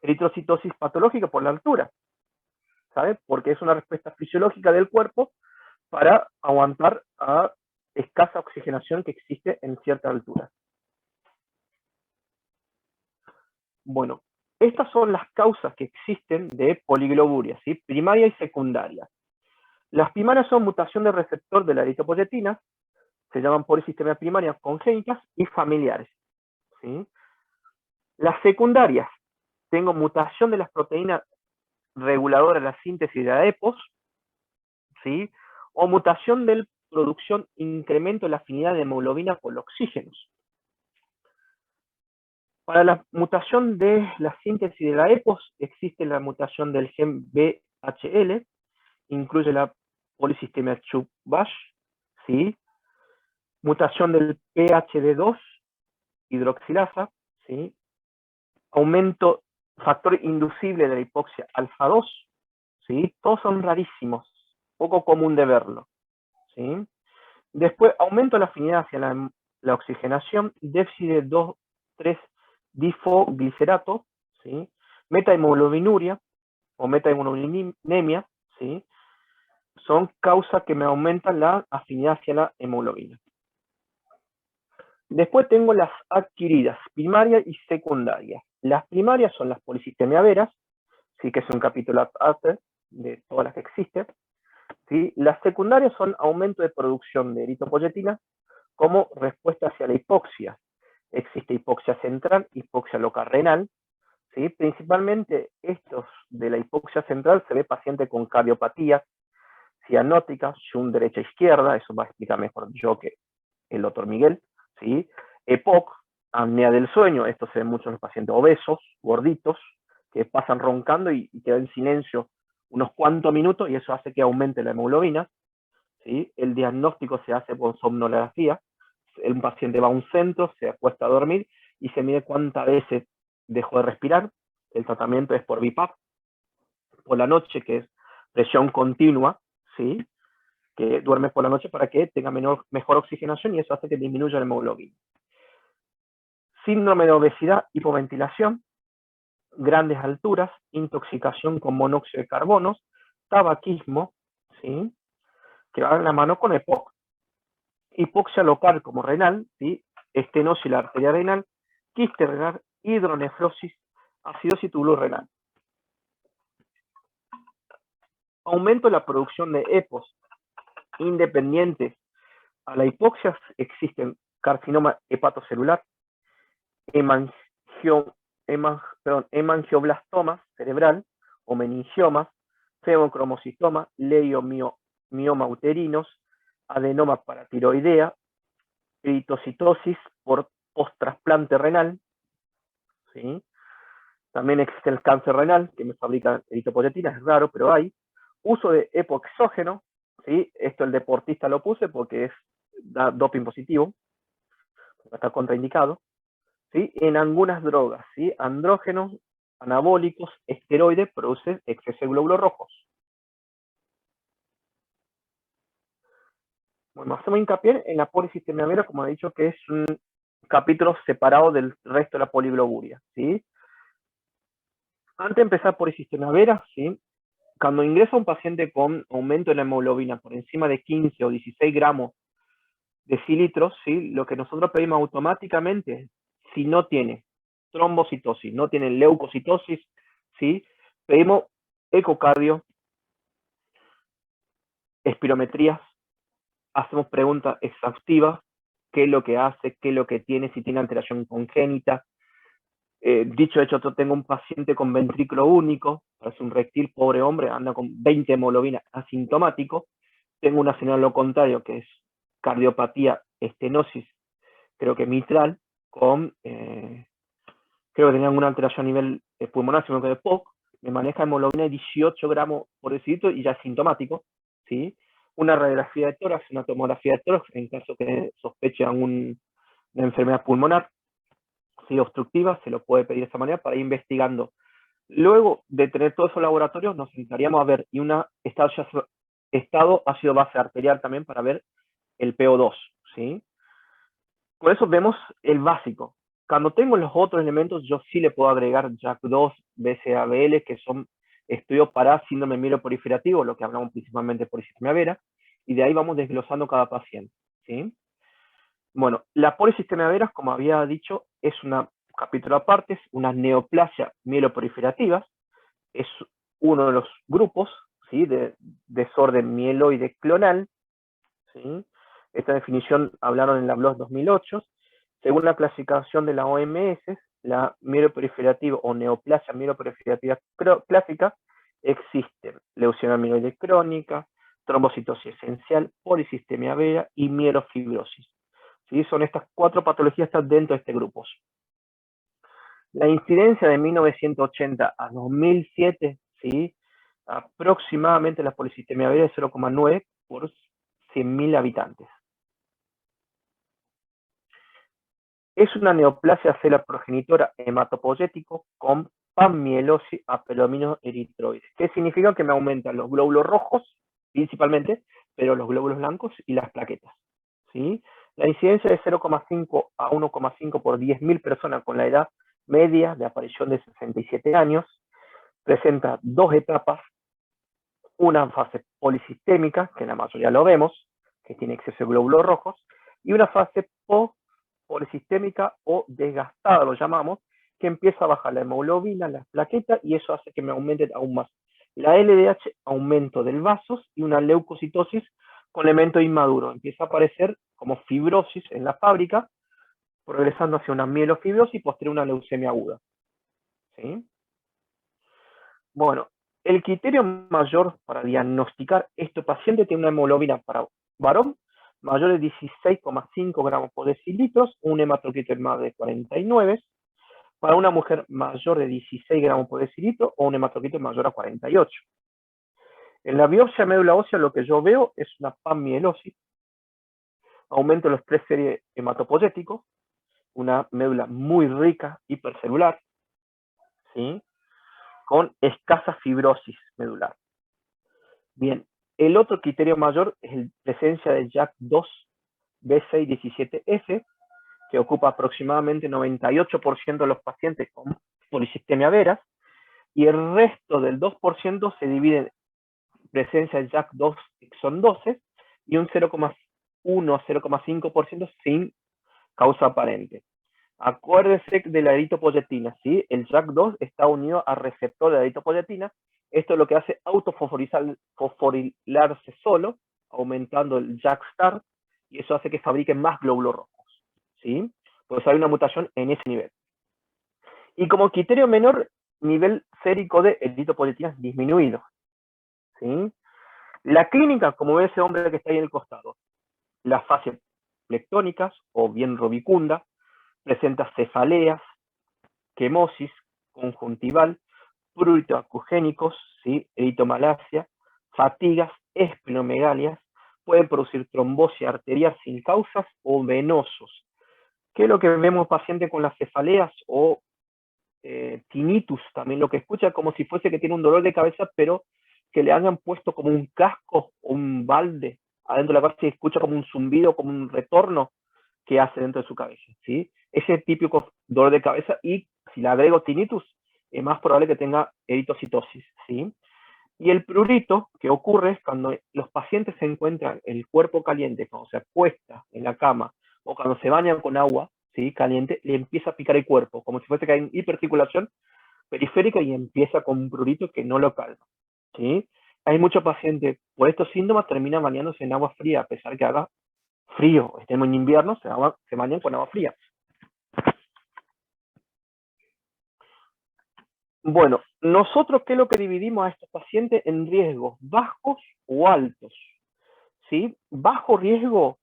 Eritrocitosis patológica por la altura, ¿sabes? Porque es una respuesta fisiológica del cuerpo para aguantar a escasa oxigenación que existe en cierta altura. Bueno, estas son las causas que existen de poligloburia, ¿sí? Primaria y secundaria. Las primarias son mutación del receptor de la eritropoyetina, se llaman polisistemia primarias congénitas y familiares, ¿sí? Las secundarias, tengo mutación de las proteínas reguladoras de la síntesis de la EPOS, ¿sí? O mutación de producción, incremento de la afinidad de hemoglobina por los oxígenos. Para la mutación de la síntesis de la EPOS, existe la mutación del gen BHL, incluye la polisistemia Chubb-Bash, ¿sí? Mutación del PHD2, hidroxilasa, ¿sí? Aumento, factor inducible de la hipoxia alfa 2, ¿sí? Todos son rarísimos, poco común de verlo, ¿sí? Después, aumento de la afinidad hacia la oxigenación, déficit de 2,3 difoglicerato, ¿sí? Metahemoglobinuria o metahemoglobinemia, ¿sí? Son causas que me aumentan la afinidad hacia la hemoglobina. Después tengo las adquiridas, primarias y secundarias. Las primarias son las polisistemia veras, ¿sí? Que es un capítulo aparte de todas las que existen, ¿sí? Las secundarias son aumento de producción de eritropoyetina como respuesta hacia la hipoxia. Existe hipoxia central, hipoxia local renal, ¿sí? Principalmente estos de la hipoxia central se ve paciente con cardiopatía cianótica, Shunt derecha-izquierda, eso va a explicar mejor yo que el doctor Miguel, ¿sí? EPOC, apnea del sueño, esto se ve mucho en los pacientes obesos, gorditos, que pasan roncando y quedan en silencio unos cuantos minutos y eso hace que aumente la hemoglobina, ¿sí? El diagnóstico se hace con somnografía, el paciente va a un centro, se acuesta a dormir y se mide cuántas veces dejó de respirar, el tratamiento es por BiPAP, por la noche, que es presión continua, ¿sí? Que duerme por la noche para que tenga mejor oxigenación y eso hace que disminuya la hemoglobina. Síndrome de obesidad, hipoventilación, grandes alturas, intoxicación con monóxido de carbono, tabaquismo, ¿sí? Que va en la mano con EPOC. Hipoxia local como renal, ¿sí? Estenosis la arteria renal, quiste renal, hidronefrosis, acidosis tubular-renal. Aumento de la producción de EPOS independientes a la hipoxia existen carcinoma hepatocelular, hemangioblastoma cerebral o meningiomas, febocromocitoma, leiomioma uterinos, adenoma paratiroidea, eritocitosis por post-trasplante renal, ¿sí? También existe el cáncer renal, que me fabrica eritropoyetina, es raro, pero hay. Uso de epoexógeno, ¿sí? Esto el deportista lo puse porque da doping positivo, está contraindicado, ¿sí? En algunas drogas, ¿sí? Andrógenos, anabólicos, esteroides, producen exceso de glóbulos rojos. Bueno, hacemos hincapié en la polisistemia vera, como he dicho, que es un capítulo separado del resto de la poligloburia, ¿sí? Antes de empezar polisistemia vera, ¿sí? Cuando ingresa un paciente con aumento de la hemoglobina por encima de 15 o 16 gramos decilitros, ¿sí? Lo que nosotros pedimos automáticamente, si no tiene trombocitosis, no tiene leucocitosis, ¿sí? Pedimos ecocardio, espirometrías, hacemos preguntas exhaustivas, qué es lo que hace, qué es lo que tiene, si tiene alteración congénita. Dicho hecho, yo tengo un paciente con ventrículo único, parece un reptil, pobre hombre, anda con 20 hemoglobina asintomático. Tengo una señal lo contrario, que es cardiopatía, estenosis, creo que mitral, con, creo que tenían una alteración a nivel pulmonar, sino que de POC, me maneja hemoglobina de 18 gramos por decilitro y ya es sintomático, ¿sí? Una radiografía de tórax, una tomografía de tórax, en caso que sospeche una enfermedad pulmonar, ¿sí? Obstructiva, se lo puede pedir de esa manera para ir investigando. Luego de tener todos esos laboratorios, nos sentaríamos a ver, y un estado ácido base arterial también para ver el PO2, ¿sí? Por eso vemos el básico. Cuando tengo los otros elementos, yo sí le puedo agregar JAK2, BCABL, que son estudios para síndrome mieloproliferativo, lo que hablamos principalmente por polisistemia vera, y de ahí vamos desglosando cada paciente, ¿sí? Bueno, la polisistemia vera, como había dicho, es un capítulo aparte, es una neoplasia mieloproliferativa, es uno de los grupos, ¿sí?, de desorden mieloide clonal, ¿sí? Esta definición hablaron en la BLOS 2008. Según la clasificación de la OMS, la mieloproliferativa o neoplasia mieloproliferativa clásica existen leucemia mieloide crónica, trombocitosis esencial, polisistemia vera y mielofibrosis. ¿Sí? Son estas 4 patologías que están dentro de este grupo. La incidencia de 1980 a 2007, ¿sí?, aproximadamente la polisistemia vera es 0,9 por 100.000 habitantes. Es una neoplasia celular progenitora hematopoyético con panmielosis a eritroides. ¿Qué significa? Que me aumentan los glóbulos rojos, principalmente, pero los glóbulos blancos y las plaquetas, ¿sí? La incidencia es 0,5 a 1,5 por 10.000 personas con la edad media de aparición de 67 años. Presenta 2 etapas, una fase polisistémica, que en la mayoría lo vemos, que tiene exceso de glóbulos rojos, y una fase polisistémica o desgastada, lo llamamos, que empieza a bajar la hemoglobina, las plaquetas, y eso hace que me aumente aún más la LDH, aumento del vasos, y una leucocitosis con elemento inmaduro. Empieza a aparecer como fibrosis en la fábrica, progresando hacia una mielofibrosis y posterior una leucemia aguda, ¿sí? Bueno, el criterio mayor para diagnosticar este paciente tiene una hemoglobina para varón mayor de 16,5 gramos por decilitros, un hematocrito más de 49, para una mujer mayor de 16 gramos por decilitro o un hematocrito mayor a 48. En la biopsia médula ósea lo que yo veo es una panmielosis, aumento de los 3 series hematopoyéticos, una médula muy rica, hipercelular, ¿sí?, con escasa fibrosis medular. Bien, el otro criterio mayor es la presencia de JAK2 B617F, que ocupa aproximadamente 98% de los pacientes con polisistemia vera, y el resto del 2% se divide en presencia de JAK2 exon 12 y un 0,1 a 0,5% sin causa aparente. Acuérdese de la eritropoyetina, ¿sí? El JAK2 está unido al receptor de la eritropoyetina. Esto es lo que hace autofosforilarse solo, aumentando el JAK-STAR, y eso hace que fabriquen más glóbulos rojos, ¿sí? Pues hay una mutación en ese nivel. Y como criterio menor, nivel sérico de eritropoyetina disminuido, ¿sí? La clínica, como ve ese hombre que está ahí en el costado, las fases plectónicas o bien rubicunda, presenta cefaleas, quemosis conjuntival, pruritos acugénicos, ¿sí?, eritomalacia, fatigas, esplomegalias, pueden producir trombosis arterial sin causas o venosos. ¿Qué es lo que vemos paciente con las cefaleas o tinnitus? También lo que escucha como si fuese que tiene un dolor de cabeza, pero que le hayan puesto como un casco o un balde adentro de la cabeza y escucha como un zumbido, como un retorno que hace dentro de su cabeza, ¿sí? Ese típico dolor de cabeza, y si le agrego tinnitus, es más probable que tenga eritocitosis, ¿sí? Y el prurito que ocurre es cuando los pacientes se encuentran el cuerpo caliente, cuando se acuesta en la cama o cuando se bañan con agua, ¿sí?, caliente, le empieza a picar el cuerpo, como si fuese que hay hipercirculación periférica y empieza con un prurito que no lo calma, ¿sí? Hay muchos pacientes por estos síntomas terminan bañándose en agua fría, a pesar que haga frío, estemos en invierno, se bañan con agua fría. Bueno, nosotros, ¿qué es lo que dividimos a estos pacientes en riesgos bajos o altos? ¿Sí? Bajo riesgo,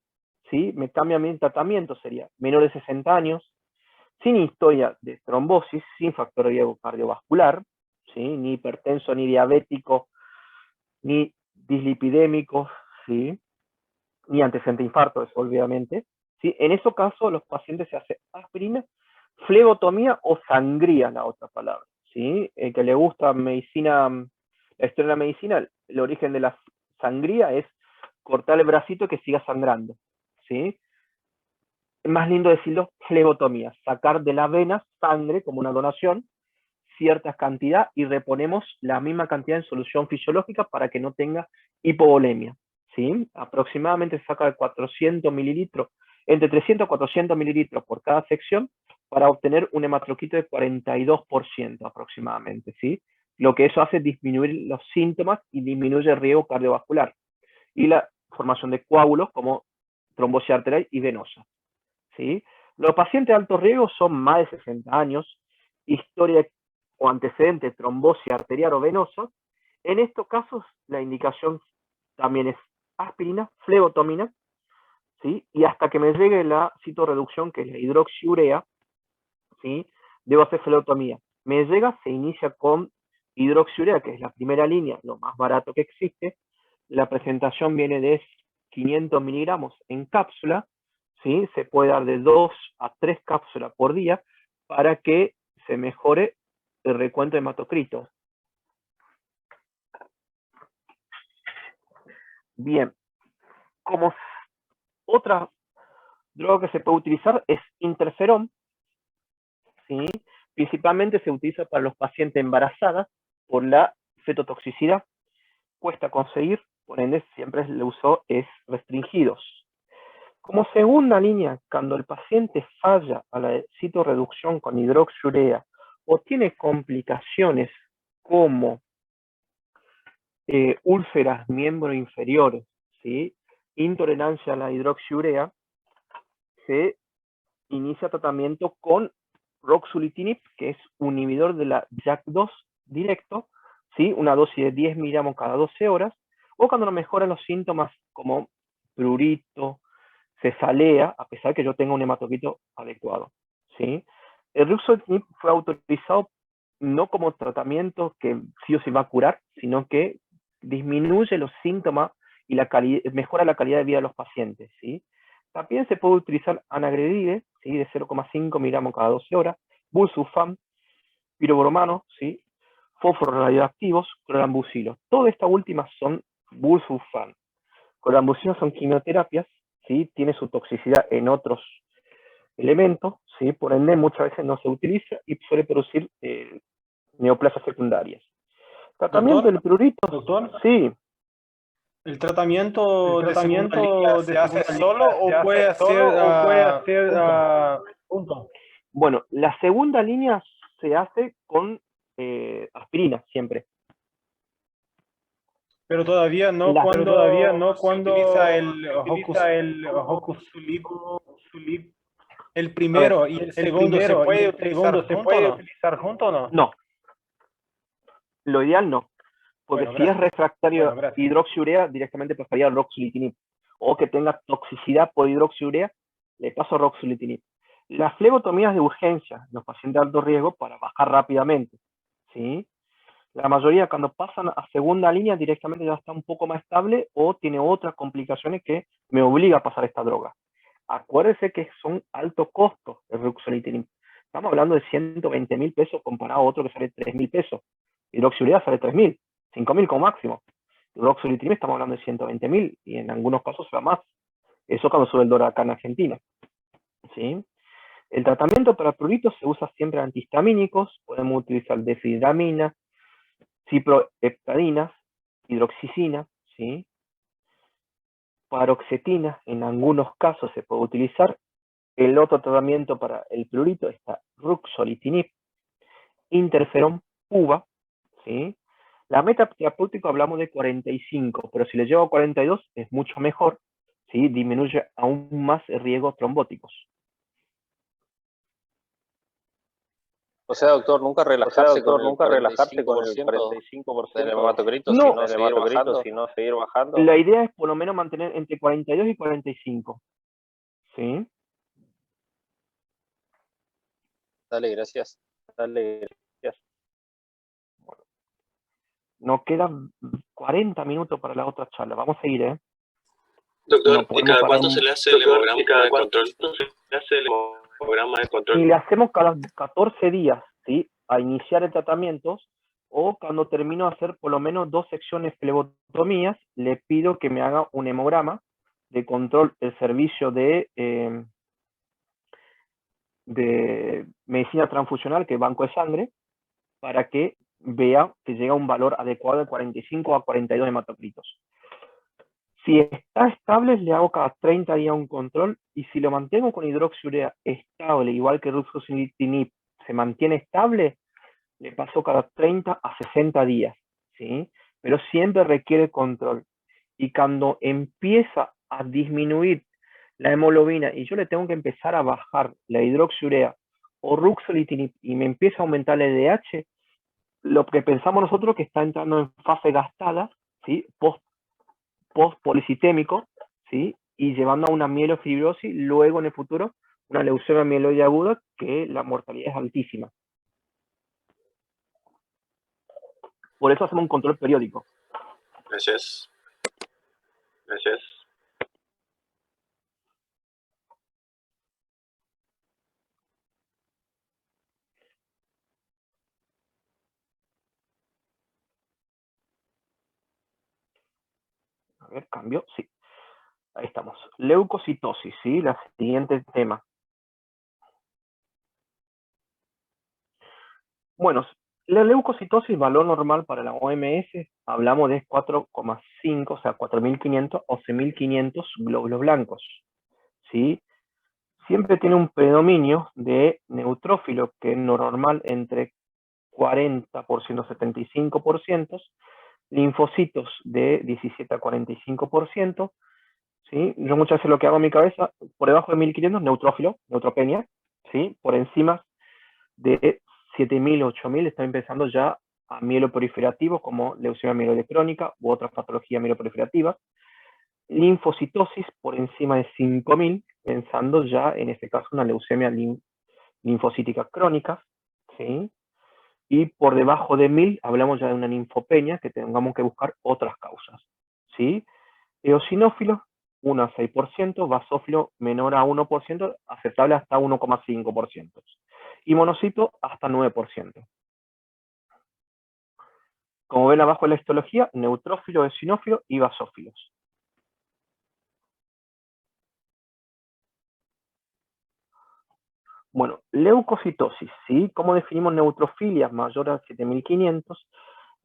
¿sí?, me cambia mi tratamiento, sería menor de 60 años, sin historia de trombosis, sin factor de riesgo cardiovascular, ¿sí?, ni hipertenso, ni diabético, ni dislipidémico, ¿sí?, ni antecedente de infarto, eso, obviamente, ¿sí? En esos casos, los pacientes se hacen aspirina, flebotomía o sangría, la otra palabra, ¿sí? El que le gusta medicina, la historia de la medicina, el origen de la sangría es cortar el bracito que siga sangrando, ¿sí? Es más lindo decirlo flebotomía, sacar de la vena sangre como una donación cierta cantidad y reponemos la misma cantidad en solución fisiológica para que no tenga hipovolemia, ¿sí? Aproximadamente se saca de 400 mililitros, entre 300 y 400 mililitros por cada sección para obtener un hematroquito de 42% aproximadamente, ¿sí? Lo que eso hace es disminuir los síntomas y disminuye el riesgo cardiovascular y la formación de coágulos como trombosis arterial y venosa, ¿sí? Los pacientes de alto riesgo son más de 60 años, historia o antecedente de trombosis arterial o venosa. En estos casos, la indicación también es aspirina, flebotomina, ¿sí? Y hasta que me llegue la citorreducción, que es la hidroxiurea, ¿sí? Debo hacer flebotomía. Me llega, se inicia con hidroxiurea, que es la primera línea, lo más barato que existe. La presentación viene de 500 miligramos en cápsula, ¿sí? Se puede dar de 2 a 3 cápsulas por día para que se mejore el recuento de hematocrito. Bien, como otra droga que se puede utilizar es interferón, ¿sí? Principalmente se utiliza para los pacientes embarazadas por la fetotoxicidad. Cuesta conseguir, por ende siempre el uso es restringidos. Como segunda línea, cuando el paciente falla a la citorreducción con hidroxiurea o tiene complicaciones como úlceras miembros inferiores, ¿sí? Intolerancia a la hidroxiurea, se inicia tratamiento con ruxolitinib, que es un inhibidor de la JAK2 directo, ¿sí? Una dosis de 10 miligramos cada 12 horas, o cuando no mejoran los síntomas como prurito, cefalea, a pesar que yo tenga un hematocrito adecuado, ¿sí? El ruxolitinib fue autorizado no como tratamiento que sí o sí va a curar, sino que disminuye los síntomas y mejora la calidad de vida de los pacientes, ¿sí? También se puede utilizar anagrelide, ¿sí? De 0,5 miligramos cada 12 horas, busulfan, pirobromano, ¿sí? Fósforos radioactivos, clorambucilo. Todas estas últimas son busulfan. Clorambucilo son quimioterapias, ¿sí? Tiene su toxicidad en otros elementos, ¿sí? Por ende muchas veces no se utiliza y suele producir neoplasias secundarias. Tratamiento del prurito, Doctor, sí. ¿el tratamiento de segunda línea se hace solo o puede hacer junto? Bueno, la segunda línea se hace con aspirina siempre. Pero todavía no cuando se utiliza el Hocus Sulib, el primero y el segundo se puede utilizar junto o no? No, lo ideal no. Porque Bueno, si es gracias. refractario a hidroxiurea, directamente pasaría al ruxolitinib. O que tenga toxicidad por hidroxiurea, le paso ruxolitinib. Las flebotomías de urgencia, los pacientes de alto riesgo, para bajar rápidamente, ¿sí? La mayoría cuando pasan a segunda línea directamente ya está un poco más estable o tiene otras complicaciones que me obliga a pasar esta droga. Acuérdese que son altos costos el ruxolitinib. Estamos hablando de 120.000 pesos comparado a otro que sale 3.000 pesos. Hidroxiurea sale 3.000, 5.000 como máximo. El ruxolitinib estamos hablando de 120.000 y en algunos casos se va más. Eso cuando sube el dólar acá en Argentina, ¿sí? El tratamiento para pruritos se usa siempre antihistamínicos. Podemos utilizar difidramina, ciproheptadina, hidroxicina, ¿sí? Paroxetina, en algunos casos se puede utilizar. El otro tratamiento para el prurito está ruxolitinib, interferón, PUVA, ¿sí? La meta terapéutica hablamos de 45, pero si le llevo a 42 es mucho mejor, ¿sí? Disminuye aún más el riesgo trombóticos. O sea, doctor, nunca relajarse con el 45% del hematocrito, No, sino seguir bajando. La idea es por lo menos mantener entre 42 y 45, ¿sí? Dale, gracias. Bueno, nos quedan 40 minutos para la otra charla. Vamos a seguir, ¿eh? Doctor, ¿y cada cuánto se le hace el hemograma de control? Y le hacemos cada 14 días, ¿sí? A iniciar el tratamiento, o cuando termino de hacer por lo menos 2 secciones flebotomías, le pido que me haga un hemograma de control del servicio de medicina transfusional, que es banco de sangre, para que vea que llega a un valor adecuado de 45 a 42 hematocritos. Si está estable, le hago cada 30 días un control, y si lo mantengo con hidroxiurea estable, igual que ruxolitinib, se mantiene estable, le paso cada 30 a 60 días, ¿sí? Pero siempre requiere control. Y cuando empieza a disminuir la hemoglobina y yo le tengo que empezar a bajar la hidroxiurea o ruxolitinib y me empieza a aumentar el LDH, lo que pensamos nosotros que está entrando en fase gastada, ¿sí? Post-policitémico, ¿sí? Y llevando a una mielofibrosis, luego en el futuro una leucemia mieloide aguda, que la mortalidad es altísima. Por eso hacemos un control periódico. Gracias. Gracias. A ver, cambio, sí. Ahí estamos. Leucocitosis, ¿sí? La siguiente tema. Bueno, la leucocitosis, valor normal para la OMS, hablamos de 4,5, o sea, 4.500 o 6.500 glóbulos blancos, ¿sí? Siempre tiene un predominio de neutrófilo, que es normal entre 40%, 75%, linfocitos de 17 a 45%, ¿sí? Yo muchas veces lo que hago en mi cabeza, por debajo de 1.500, neutrófilo, neutropenia, ¿sí? Por encima de 7.000, 8.000, está empezando ya a mieloproliferativo, como leucemia mieloide crónica u otra patología mieloproliferativa. Linfocitosis por encima de 5.000, pensando ya en este caso una leucemia linfocítica crónica, ¿sí? Y por debajo de 1.000 hablamos ya de una linfopenia, que tengamos que buscar otras causas, ¿sí? Eosinófilos, 1 a 6%, basófilo menor a 1%, aceptable hasta 1,5%. Y monocito hasta 9%. Como ven abajo en la histología, neutrófilo, eosinófilo y basófilos. Bueno, leucocitosis, ¿sí? ¿Cómo definimos neutrofilia? Mayor a 7.500,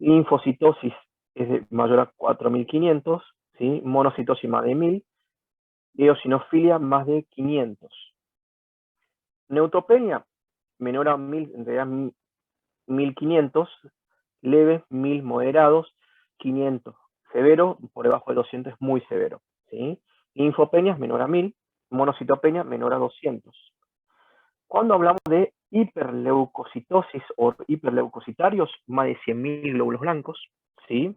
linfocitosis es mayor a 4.500, ¿sí? Monocitosis más de 1.000, eosinofilia más de 500. Neutropenia menor a 1.000, en realidad 1.500, leves, 1.000 moderados, 500 severo, por debajo de 200 es muy severo, ¿sí? Linfopenias menor a 1.000, monocitopenia menor a 200. Cuando hablamos de hiperleucocitosis o hiperleucocitarios, más de 100.000 glóbulos blancos, ¿sí?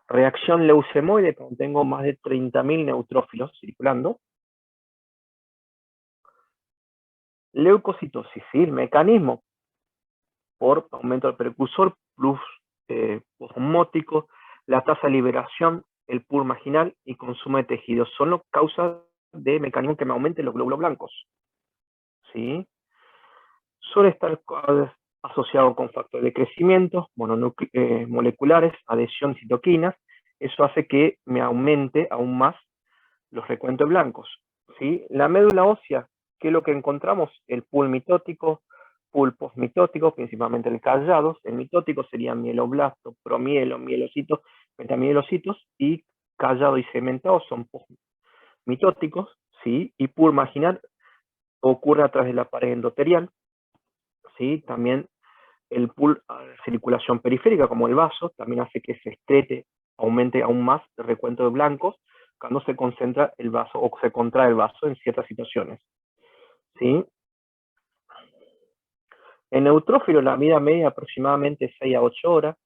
Reacción leucemoide, cuando tengo más de 30.000 neutrófilos circulando. Leucocitosis, ¿sí? El mecanismo por aumento del precursor plus osmótico, la tasa de liberación, el pool marginal y consumo de tejidos. Son las causas de mecanismos que me aumenten los glóbulos blancos, ¿sí? Suele estar asociado con factores de crecimiento, moleculares, adhesión, citoquinas. Eso hace que me aumente aún más los recuentos blancos, ¿sí? La médula ósea, ¿qué es lo que encontramos? El pool mitótico, pool postmitótico, principalmente el callados. El mitótico serían mieloblastos, promielo, mielocitos, metamielocitos, y callado y cementado son postmitóticos, ¿sí? Y pool marginal ocurre a través de la pared endotelial, ¿sí? También el pool circulación periférica, como el vaso, también hace que se estrete, aumente aún más el recuento de blancos cuando se concentra el vaso o se contrae el vaso en ciertas situaciones, ¿sí? En neutrófilo la vida media aproximadamente 6 a 8 horas,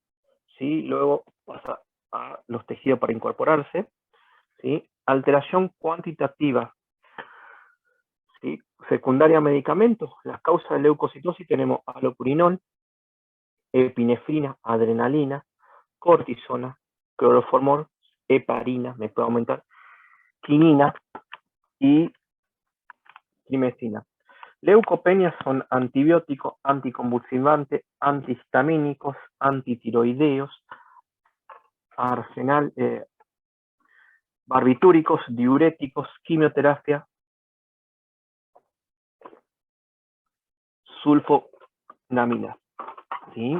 ¿sí? Luego pasa a los tejidos para incorporarse, ¿sí? Alteración cuantitativa, ¿sí? Secundaria a medicamentos. Las causas de leucocitosis tenemos alopurinol, epinefrina, adrenalina, cortisona, cloroformol, heparina, me puede aumentar, quinina y trimestina. Leucopenias son antibióticos, anticonvulsivantes, antihistamínicos, antitiroideos, barbitúricos, diuréticos, quimioterapia, sulfonamida, ¿sí?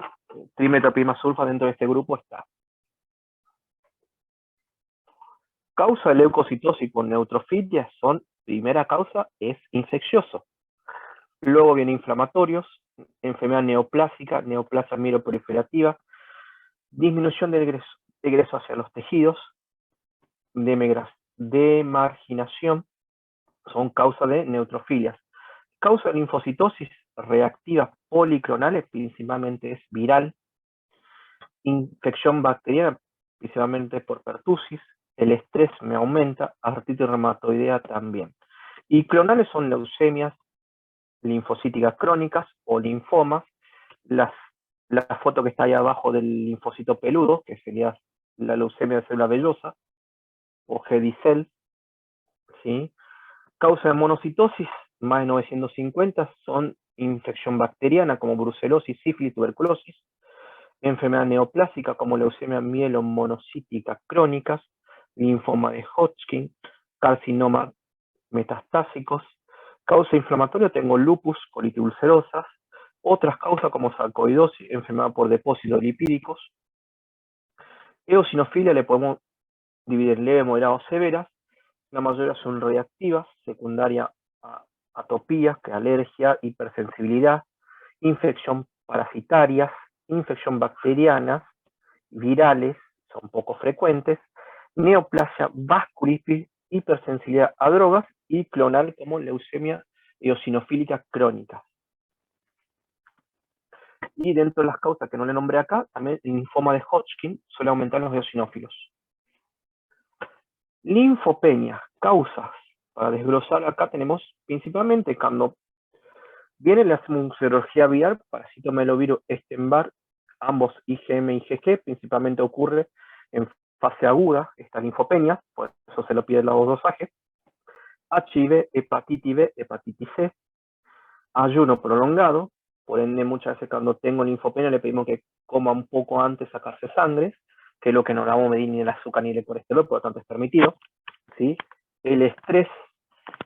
trimetoplasma dentro de este grupo está. Causa de leucocitosis por neutrofilia primera causa es infeccioso. Luego viene inflamatorios, enfermedad neoplásica, neoplasia mieloproliferativa, disminución de egreso hacia los tejidos, demarginación, son causa de neutrofilias. Causa de linfocitosis reactiva policlonales, principalmente es viral. Infección bacteriana, principalmente por pertussis. El estrés me aumenta, artritis reumatoidea también. Y clonales son leucemias linfocíticas crónicas o linfomas. La foto que está ahí abajo del linfocito peludo, que sería la leucemia de célula vellosa, o GD-cell, ¿sí? Causa de monocitosis, más de 950, son infección bacteriana como brucelosis, sífilis, tuberculosis, enfermedad neoplásica como leucemia mielomonocítica crónicas, linfoma de Hodgkin, carcinoma metastásicos. Causa inflamatoria tengo lupus, colitis ulcerosas. Otras causas como sarcoidosis, enfermedad por depósitos lipídicos. Eosinofilia le podemos dividir leve, moderada o severas. La mayoría son reactivas, secundaria a atopías, que alergia, hipersensibilidad, infección parasitarias, infección bacterianas, virales, son poco frecuentes, neoplasia, vasculitis, hipersensibilidad a drogas y clonal como leucemia eosinofílica crónica. Y dentro de las causas que no le nombré acá, también el linfoma de Hodgkin suele aumentar los eosinófilos. Linfopenia, causas. Para desglosar acá tenemos principalmente cuando viene la serología viral, parasitomelovirus Epstein-Barr, ambos IgM y IgG, principalmente ocurre en fase aguda, esta linfopenia, por eso se lo pide el dosaje. HIV, hepatitis B, hepatitis C, ayuno prolongado, por ende muchas veces cuando tengo linfopenia le pedimos que coma un poco antes de sacarse sangre, que es lo que no le vamos a medir ni el azúcar ni el colesterol, por lo tanto es permitido, ¿sí? El estrés,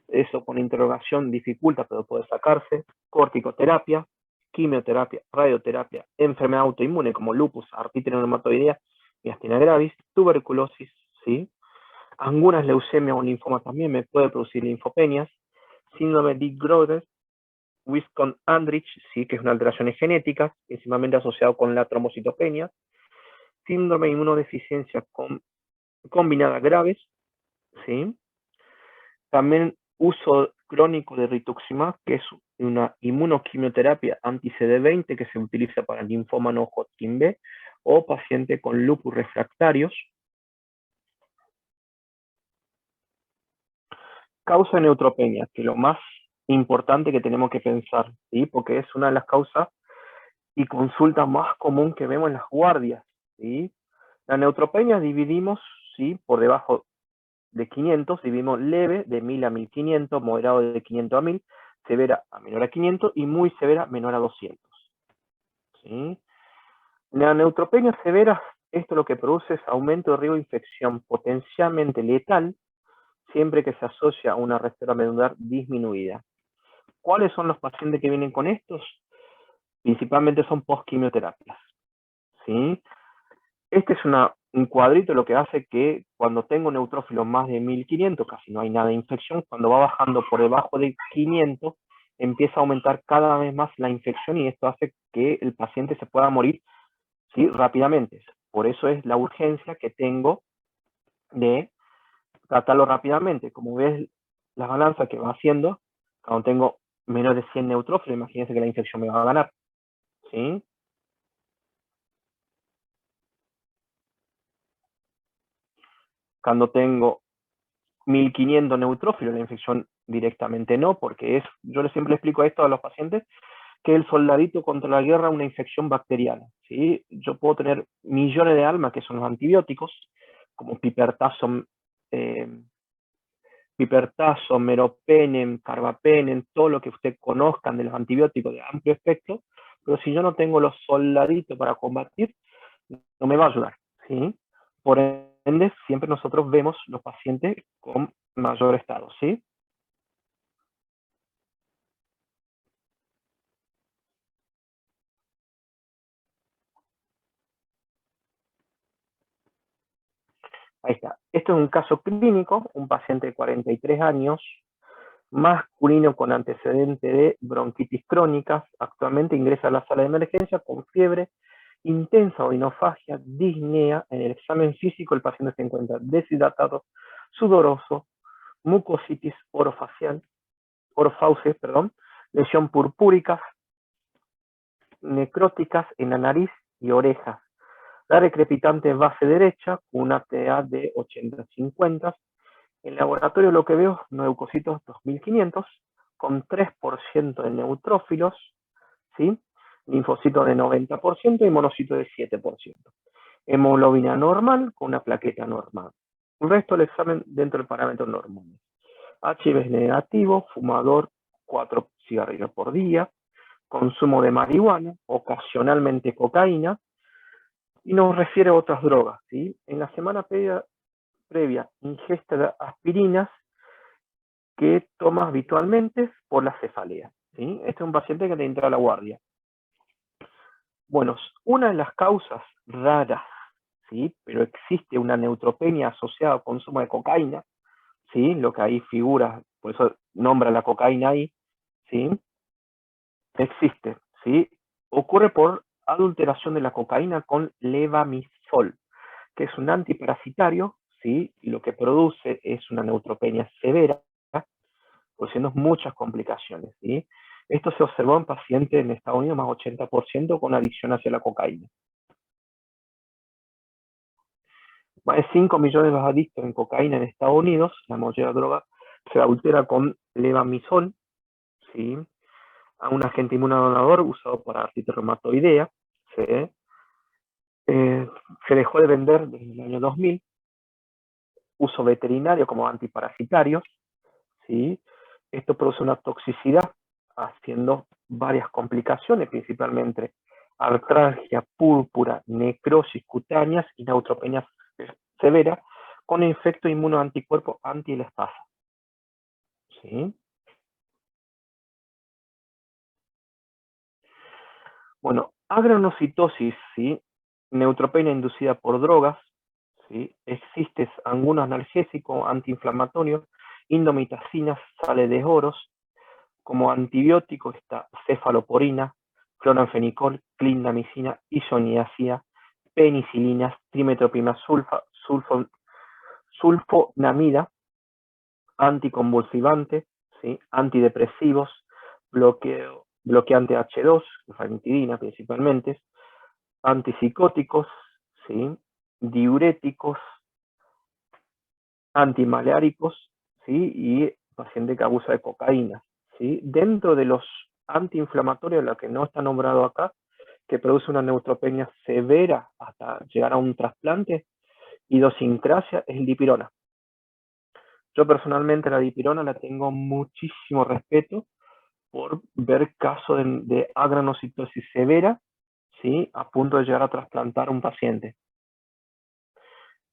eso con interrogación dificulta, pero puede sacarse. Corticoterapia, quimioterapia, radioterapia, enfermedad autoinmune como lupus, artritis reumatoidea, miastenia gravis, tuberculosis, ¿sí? Algunas leucemias o linfomas también me puede producir linfopenias. Síndrome de Grover, Wisconsin-Andrich, ¿sí? Que es una alteración genética, principalmente asociado con la trombocitopenia. Síndrome de inmunodeficiencia combinada graves, ¿sí? También uso crónico de rituximab, que es una inmunoquimioterapia anti-CD20 que se utiliza para el linfoma no Hodgkin B o paciente con lupus refractarios. Causa de neutropenia, que es lo más importante que tenemos que pensar, ¿sí? Porque es una de las causas y consulta más común que vemos en las guardias, ¿sí? La neutropenia dividimos, ¿sí? Por debajo de 500, dividimos leve de 1000 a 1500, moderado de 500 a 1000, severa a menor a 500 y muy severa menor a 200. ¿Sí? La neutropenia severa, esto lo que produce es aumento de riesgo de infección potencialmente letal, siempre que se asocia a una reserva medular disminuida. ¿Cuáles son los pacientes que vienen con estos? Principalmente son post-quimioterapias. ¿Sí? Este es un cuadrito, lo que hace que cuando tengo neutrófilos más de 1500, casi no hay nada de infección, cuando va bajando por debajo de 500, empieza a aumentar cada vez más la infección y esto hace que el paciente se pueda morir, ¿sí? Rápidamente. Por eso es la urgencia que tengo de tratarlo rápidamente. Como ves, la balanza que va haciendo, cuando tengo menos de 100 neutrófilos, imagínense que la infección me va a ganar, ¿sí? Cuando tengo 1500 neutrófilos, la infección directamente no, porque yo siempre explico esto a los pacientes, que el soldadito contra la guerra es una infección bacteriana, ¿sí? Yo puedo tener millones de armas, que son los antibióticos, como pipertazo, meropenem, carbapenem, todo lo que ustedes conozcan de los antibióticos de amplio espectro, pero si yo no tengo los soldaditos para combatir, no me va a ayudar, ¿sí? Por ende, siempre nosotros vemos los pacientes con mayor estado, ¿sí? Ahí está. Esto es un caso clínico, un paciente de 43 años, masculino con antecedente de bronquitis crónica, actualmente ingresa a la sala de emergencia con fiebre intensa, odinofagia, disnea. En el examen físico el paciente se encuentra deshidratado, sudoroso, mucositis orofauces, lesión purpúricas, necróticas en la nariz y orejas. La decrepitante base derecha, una TA de 80-50. En laboratorio lo que veo, leucocitos 2500, con 3% de neutrófilos, ¿sí? Linfocitos de 90% y monocitos de 7%. Hemoglobina normal con una plaqueta normal. El resto del examen dentro del parámetro normal. HIV es negativo, fumador 4 cigarrillos por día, consumo de marihuana, ocasionalmente cocaína, y nos refiere a otras drogas, ¿sí? En la semana previa ingesta de aspirinas que toma habitualmente por la cefalea, ¿sí? Este es un paciente que te entra a la guardia. Bueno, una de las causas raras, ¿sí? Pero existe una neutropenia asociada al consumo de cocaína, ¿sí? Lo que ahí figura, por eso nombra la cocaína ahí, ¿sí? Existe, ¿sí? Ocurre por adulteración de la cocaína con levamisol, que es un antiparasitario, ¿sí? Y lo que produce es una neutropenia severa, produciendo muchas complicaciones, ¿sí? Esto se observó en pacientes en Estados Unidos más 80% con adicción hacia la cocaína. Más de 5 millones de los adictos en cocaína en Estados Unidos, la mayoría de la droga se adultera con levamisol, ¿sí? A un agente inmunodonador usado para artritis reumatoidea, ¿sí? Se dejó de vender desde el año 2000, uso veterinario como antiparasitarios, ¿sí? Esto produce una toxicidad, haciendo varias complicaciones, principalmente artralgia, púrpura, necrosis cutáneas y neutropenia severa, con efecto inmunoanticuerpo anti-elastasa, ¿sí? Bueno, agranocitosis, ¿sí? Neutropenia inducida por drogas, ¿sí? Existe algunos analgésicos antiinflamatorios, indomitacina, sales de oros. Como antibiótico está cefaloporina, cloranfenicol, clindamicina, isoniazida, penicilinas, trimetoprimida sulfonamida, anticonvulsivante, ¿sí? Antidepresivos, bloqueante H2, ranitidina principalmente, antipsicóticos, ¿sí? Diuréticos, antimaláricos, ¿sí? Y paciente que abusa de cocaína, ¿sí? Dentro de los antiinflamatorios, lo que no está nombrado acá, que produce una neutropenia severa hasta llegar a un trasplante, idiosincrasia, es el dipirona. Yo personalmente la dipirona la tengo muchísimo respeto por ver casos de agranocitosis severa, ¿sí? A punto de llegar a trasplantar a un paciente.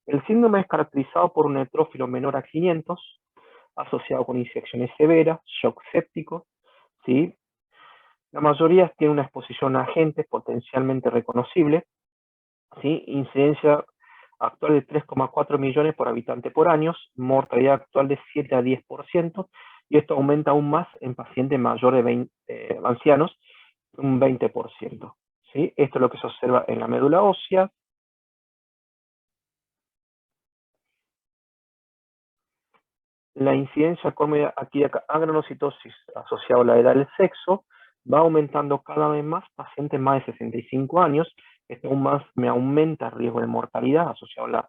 El síndrome es caracterizado por un neutrófilo menor a 500, asociado con infecciones severas, shock séptico, ¿sí? La mayoría tiene una exposición a agentes potencialmente reconocibles, ¿sí? Incidencia actual de 3,4 millones por habitante por año, mortalidad actual de 7 a 10%, y esto aumenta aún más en pacientes mayores de 20, ancianos, un 20%. ¿Sí? Esto es lo que se observa en la médula ósea. La incidencia cómoda aquí de agranocitosis asociada a la edad del sexo va aumentando cada vez más pacientes más de 65 años. Esto aún más me aumenta el riesgo de mortalidad asociado a las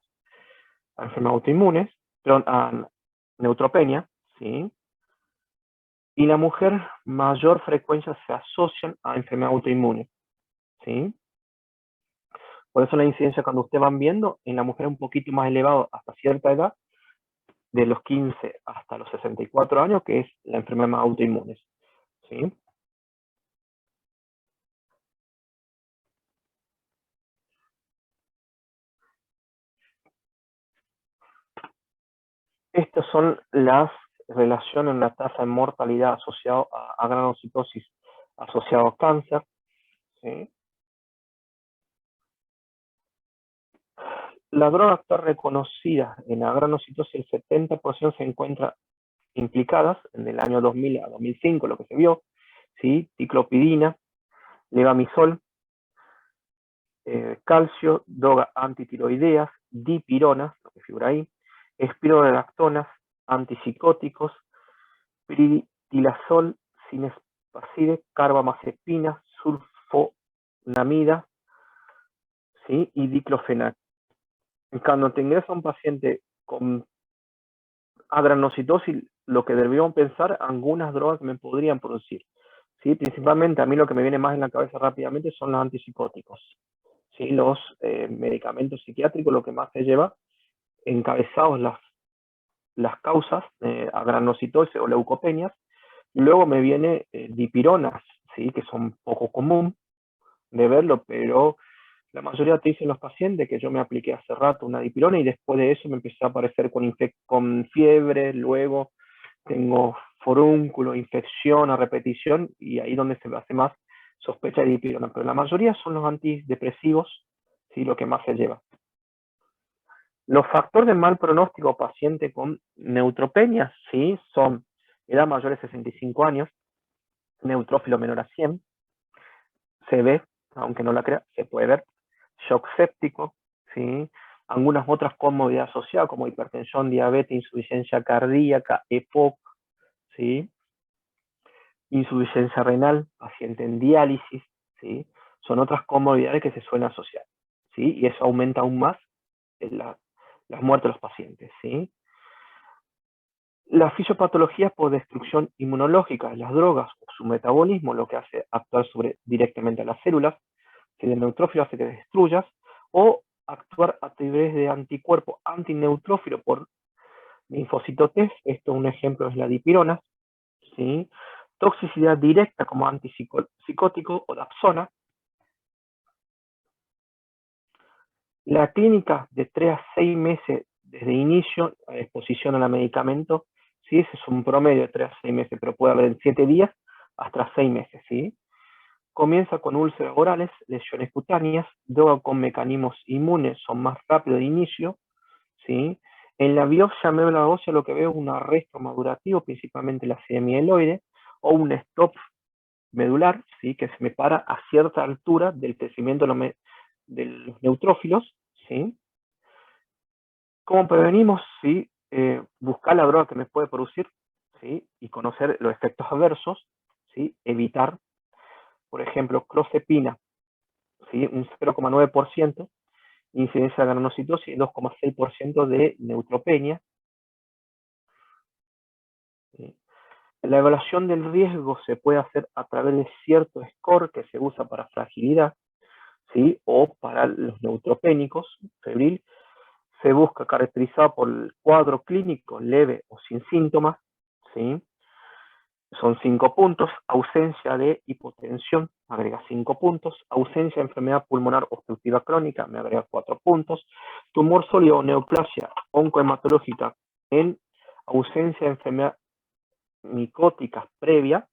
enfermedades autoinmunes, pero a neutropenia, ¿sí? Y la mujer, mayor frecuencia se asocian a enfermedades autoinmunes, ¿sí? Por eso la incidencia, cuando ustedes van viendo, en la mujer es un poquito más elevado hasta cierta edad, de los 15 hasta los 64 años, que es la enfermedad más autoinmunes, ¿sí? Estas son las relaciones en la tasa de mortalidad asociada a granulocitosis asociado a cáncer, ¿sí? las drogas actuales reconocidas en la granocitosis, el 70% se encuentra implicadas en el año 2000 a 2005, lo que se vio, ¿sí? Ticlopidina, levamisol, calcio, drogas antitiroideas, dipironas, lo que figura ahí, espironolactonas, antipsicóticos, piritilazol, cinespacide, carbamazepina, sulfonamida, ¿sí? Y diclofenac. Cuando te ingresa un paciente con agranocitosis, lo que deberíamos pensar, algunas drogas que me podrían producir. ¿Sí? Principalmente a mí lo que me viene más en la cabeza rápidamente son los antipsicóticos. ¿Sí? Los medicamentos psiquiátricos, lo que más se lleva, encabezados las causas, agranocitosis o leucopenias. Luego me viene dipironas, ¿sí? Que son poco común de verlo, pero la mayoría te dicen los pacientes que yo me apliqué hace rato una dipirona y después de eso me empecé a aparecer con fiebre, luego tengo forúnculo, infección a repetición y ahí donde se hace más sospecha de dipirona. Pero la mayoría son los antidepresivos, ¿sí? Lo que más se lleva. Los factores de mal pronóstico paciente con neutropenia, ¿sí? Son edad mayor de 65 años, neutrófilo menor a 100, se ve, aunque no la crea, se puede ver, shock séptico, ¿sí? Algunas otras comorbilidades asociadas como hipertensión, diabetes, insuficiencia cardíaca, EPOC, ¿sí? Insuficiencia renal, paciente en diálisis, ¿sí? Son otras comorbilidades que se suelen asociar, ¿sí? Y eso aumenta aún más las muertes de los pacientes, ¿sí? Las fisiopatologías por destrucción inmunológica, las drogas o su metabolismo, lo que hace actuar directamente a las células, si el neutrófilo hace que destruyas, o actuar a través de anticuerpo antineutrófilo por linfocito T, esto un ejemplo es la dipirona, ¿sí? Toxicidad directa como antipsicótico o dapsona. La clínica de 3 a 6 meses desde inicio a exposición al medicamento, ¿sí? Ese es un promedio de 3 a 6 meses, pero puede haber en 7 días hasta 6 meses, ¿sí? Comienza con úlceras orales, lesiones cutáneas, droga con mecanismos inmunes son más rápidos de inicio, ¿sí? En la biopsia médula ósea lo que veo es un arresto madurativo, principalmente la acidez mieloide, o un stop medular, ¿sí? Que se me para a cierta altura del crecimiento de los neutrófilos, ¿sí? ¿Cómo prevenimos? ¿Sí? Buscar la droga que me puede producir, ¿sí? Y conocer los efectos adversos, ¿sí? Evitar, por ejemplo, clozapina, ¿sí? Un 0,9%, incidencia de granocitosis y 2,6% de neutropenia. ¿Sí? La evaluación del riesgo se puede hacer a través de cierto score que se usa para fragilidad, ¿sí? O para los neutropénicos, febril. Se busca caracterizado por el cuadro clínico leve o sin síntomas, ¿sí? Son 5 puntos, ausencia de hipotensión, me agrega 5 puntos, ausencia de enfermedad pulmonar obstructiva crónica, me agrega 4 puntos, tumor sólido o neoplasia oncohematológica en ausencia de enfermedad micótica previa,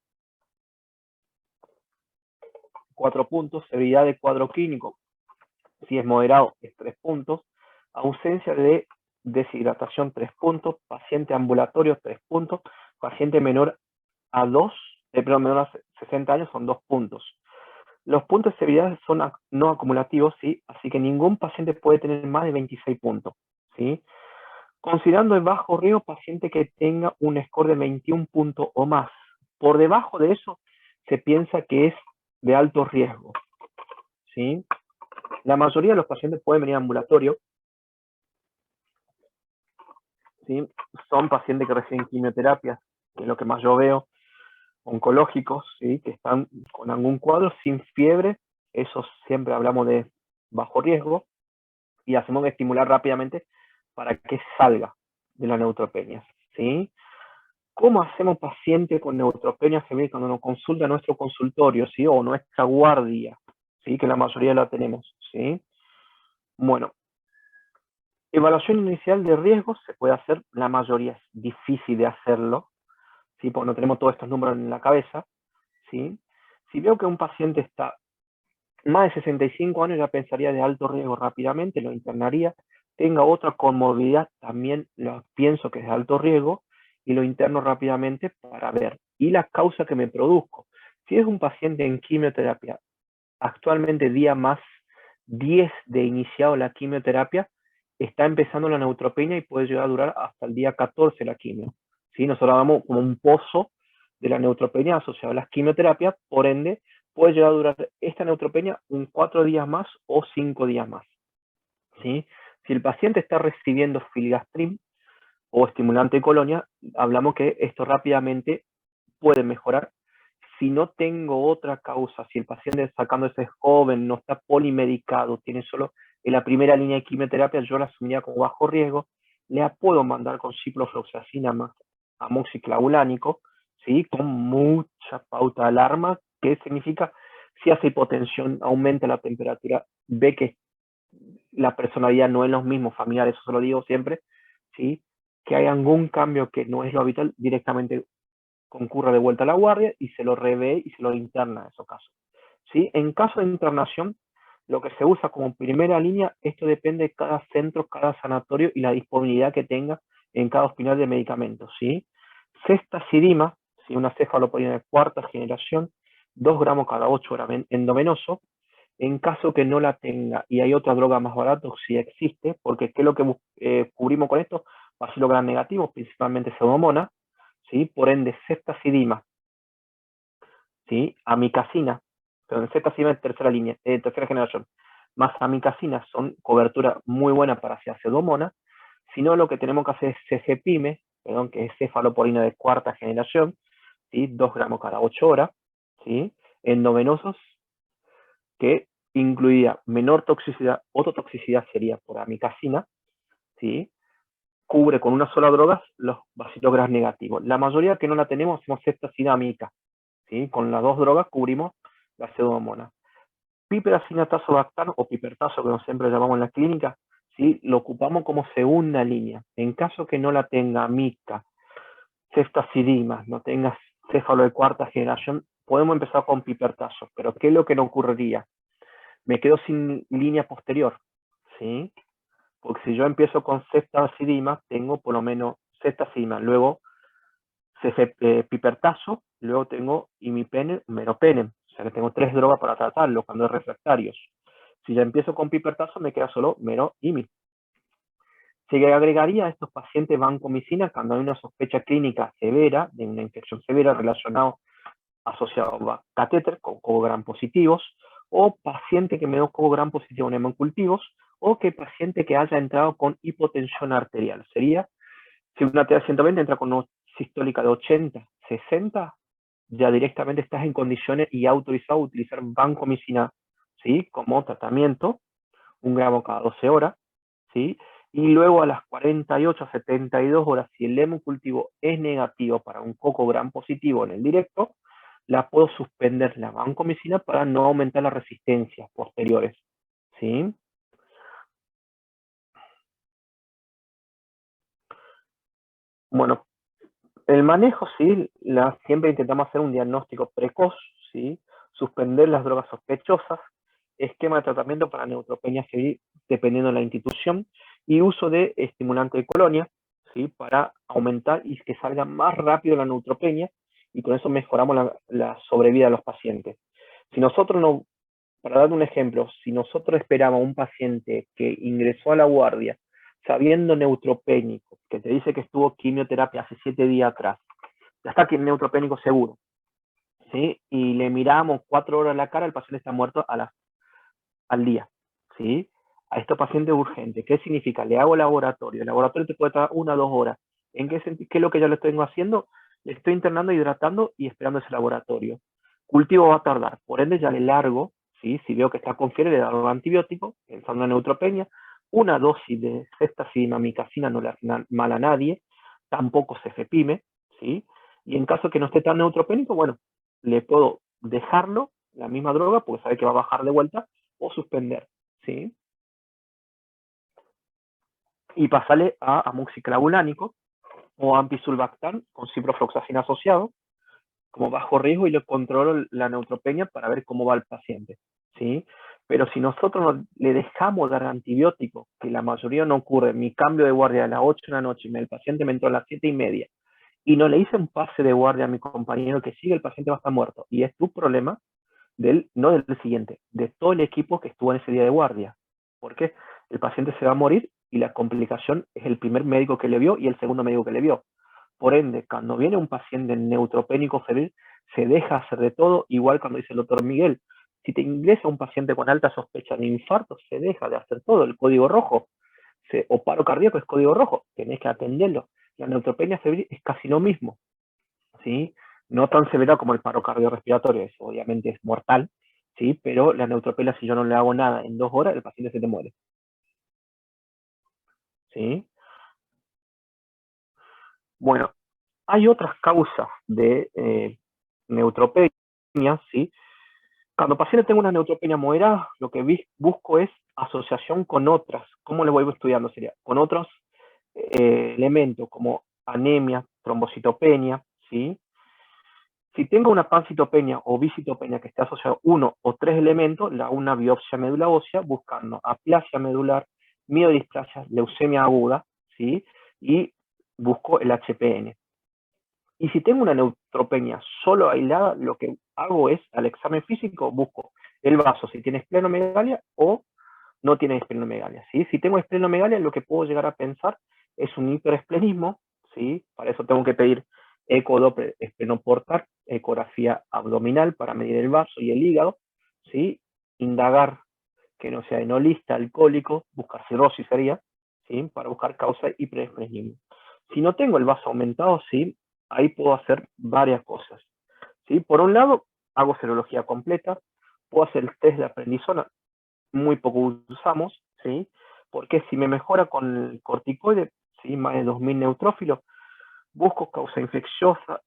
4 puntos, severidad de cuadro clínico, si es moderado, es 3 puntos, ausencia de deshidratación, 3 puntos, paciente ambulatorio, 3 puntos, paciente menor a 60 años son 2 puntos. Los puntos de severidad son no acumulativos, ¿sí? Así que ningún paciente puede tener más de 26 puntos, ¿sí? Considerando el bajo riesgo, paciente que tenga un score de 21 puntos o más. Por debajo de eso, se piensa que es de alto riesgo, ¿sí? La mayoría de los pacientes pueden venir a ambulatorio, ¿sí? Son pacientes que reciben quimioterapia, que es lo que más yo veo, oncológicos, ¿sí? Que están con algún cuadro sin fiebre, eso siempre hablamos de bajo riesgo, y hacemos que estimular rápidamente para que salga de la neutropenia, ¿sí? ¿Cómo hacemos paciente con neutropenia febril cuando nos consulta a nuestro consultorio, ¿sí? O nuestra guardia, ¿sí? Que la mayoría la tenemos, ¿sí? Bueno, evaluación inicial de riesgos se puede hacer, la mayoría es difícil de hacerlo, ¿sí? Porque no tenemos todos estos números en la cabeza, ¿sí? Si veo que un paciente está más de 65 años, ya pensaría de alto riesgo rápidamente, lo internaría, tenga otra comorbilidad, también lo pienso que es de alto riesgo y lo interno rápidamente para ver. Y la causa que me produzco. Si es un paciente en quimioterapia, actualmente día más 10 de iniciado la quimioterapia, está empezando la neutropenia y puede llegar a durar hasta el día 14 la quimio. ¿Sí? Nosotros damos como un pozo de la neutropenia asociado a las quimioterapias, por ende, puede llegar a durar esta neutropenia un 4 días más o 5 días más. ¿Sí? Si el paciente está recibiendo filgastrin o estimulante de colonia, hablamos que esto rápidamente puede mejorar. Si no tengo otra causa, si el paciente sacándose es joven, no está polimedicado, tiene solo en la primera línea de quimioterapia, yo la asumiría como bajo riesgo, le puedo mandar con ciprofloxacina más amoxiclavulánico, ¿sí? Con mucha pauta de alarma, que significa si hace hipotensión, aumenta la temperatura, ve que la personalidad no es los mismos familiares, eso se lo digo siempre, ¿sí? Que hay algún cambio que no es lo habitual, directamente concurra de vuelta a la guardia y se lo revé y se lo interna en esos casos. ¿Sí? En caso de internación, lo que se usa como primera línea, esto depende de cada centro, cada sanatorio y la disponibilidad que tenga en cada hospital de medicamentos. ¿Sí? Ceftazidima, ¿sí? Una cefalosporina de cuarta generación, 2 gramos cada 8 horas endovenoso. En caso que no la tenga y hay otra droga más barata, sí existe, porque ¿qué es lo que cubrimos con esto? Bacilo gram negativos, principalmente pseudomonas, ¿sí? Por ende, ceftazidima, ¿sí? Amicacina, pero ceftazidima es tercera línea, tercera generación, más amicacina son cobertura muy buena para hacia pseudomonas. Si no, lo que tenemos que hacer es cefepime, perdón, que es cefalosporina de cuarta generación, ¿sí? 2 gramos cada 8 horas, ¿sí? Endovenosos, que incluiría menor toxicidad, ototoxicidad sería por amicacina, ¿sí? Cubre con una sola droga los bacilos gram negativos. La mayoría que no la tenemos hacemos ceftazidima, ¿sí? Con las 2 drogas cubrimos la pseudomonas. Piperacina tazobactam o pipertazo, que siempre llamamos en la clínica, ¿sí? Lo ocupamos como segunda línea. En caso que no la tenga amica, ceftazidima, no tenga céfalo de cuarta generación, podemos empezar con pipertazo. Pero ¿qué es lo que no ocurriría? Me quedo sin línea posterior, ¿sí? Porque si yo empiezo con ceftazidima, tengo por lo menos ceftazidima, luego pipertazo, luego tengo imipenem, meropenem, o sea que tengo 3 drogas para tratarlo cuando es refractarios. Si ya empiezo con pipertazo, me queda solo mero imi. Se agregaría a estos pacientes vancomicina cuando hay una sospecha clínica severa de una infección severa relacionada asociado a catéter con cogram positivos, o paciente que me dio cogram positivo en hemocultivos, o que paciente que haya entrado con hipotensión arterial. Sería, si una T de 120 entra con una sistólica de 80, 60, ya directamente estás en condiciones y autorizado a utilizar vancomicina, ¿sí? Como tratamiento, 1 gramo cada 12 horas, ¿sí? Y luego a las 48 a 72 horas, si el hemocultivo es negativo para un coco gram positivo en el directo, la puedo suspender la vancomicina para no aumentar las resistencias posteriores, ¿sí? Bueno, el manejo, sí, siempre intentamos hacer un diagnóstico precoz, ¿sí? Suspender las drogas sospechosas, esquema de tratamiento para neutropenia civil, dependiendo de la institución, y uso de estimulante de colonia, ¿sí? Para aumentar y que salga más rápido la neutropenia, y con eso mejoramos la sobrevida de los pacientes. Si nosotros no, para dar un ejemplo, si nosotros esperamos a un paciente que ingresó a la guardia sabiendo neutropénico, que te dice que estuvo quimioterapia hace 7 días atrás, ya está aquí neutropénico seguro, ¿sí? Y le miramos 4 horas la cara, el paciente está muerto al día, ¿sí? A estos pacientes urgentes, ¿qué significa? Le hago laboratorio, el laboratorio te puede tardar 1 o 2 horas. ¿En qué sentido? ¿Qué es lo que yo le estoy haciendo? Le estoy internando, hidratando y esperando ese laboratorio. Cultivo va a tardar, por ende ya le largo, ¿sí? Si veo que está con fiebre, le daré un antibiótico, pensando en neutropenia. Una dosis de ceftazidima, amicacina no le hace mal a nadie, tampoco cefepime, ¿sí? Y en caso que no esté tan neutropénico, bueno, le puedo dejarlo, la misma droga, porque sabe que va a bajar de vuelta, o suspender, ¿sí? Y pasarle a amoxiclavulánico o ampisulbactam con ciprofloxacina asociado, como bajo riesgo, y le controlo la neutropenia para ver cómo va el paciente, ¿sí? Pero si nosotros le dejamos dar antibióticos, que la mayoría no ocurre, mi cambio de guardia a las 8 de la noche, el paciente me entró a las 7:30, y no le hice un pase de guardia a mi compañero que sigue, el paciente va a estar muerto. Y es tu problema, no del siguiente, de todo el equipo que estuvo en ese día de guardia. Porque el paciente se va a morir y la complicación es el primer médico que le vio y el segundo médico que le vio. Por ende, cuando viene un paciente neutropénico febril, se deja hacer de todo, igual cuando dice el doctor Miguel, si te ingresa un paciente con alta sospecha de infarto, se deja de hacer todo, el código rojo, o paro cardíaco es código rojo, tenés que atenderlo. La neutropenia febril es casi lo mismo, ¿sí? No tan severa como el paro cardiorrespiratorio, eso obviamente es mortal, ¿sí? Pero la neutropenia, si yo no le hago nada en 2 horas, el paciente se te muere, ¿sí? Bueno, hay otras causas de neutropenia, ¿sí? Cuando el paciente tenga una neutropenia moderada, lo que busco es asociación con otras. ¿Cómo le voy estudiando? Sería con otros elementos como anemia, trombocitopenia, ¿sí? Si tengo una pancitopenia o bicitopenia que esté asociado a 1 o 3 elementos, le hago una biopsia médula ósea buscando aplasia medular, miodisplasia, leucemia aguda, ¿sí? Y busco el HPN. Y si tengo una neutropenia solo aislada, lo que hago es, al examen físico, busco el vaso, si tiene esplenomegalia o no tiene esplenomegalia, ¿sí? Si tengo esplenomegalia, lo que puedo llegar a pensar es un hiperesplenismo, ¿sí? Para eso tengo que pedir ecodoppler esplenoportal, ecografía abdominal para medir el vaso y el hígado, ¿sí? Indagar que no sea enolista, alcohólico, buscar cirrosis sería, ¿sí? Para buscar causa hiperesplenismo. Si no tengo el vaso aumentado, ¿sí? Ahí puedo hacer varias cosas, ¿sí? Por un lado, hago serología completa, puedo hacer el test de aprendizaje, muy poco usamos, ¿sí? Porque si me mejora con el corticoide, ¿sí? Más de 2000 neutrófilos, busco causa infecciosa,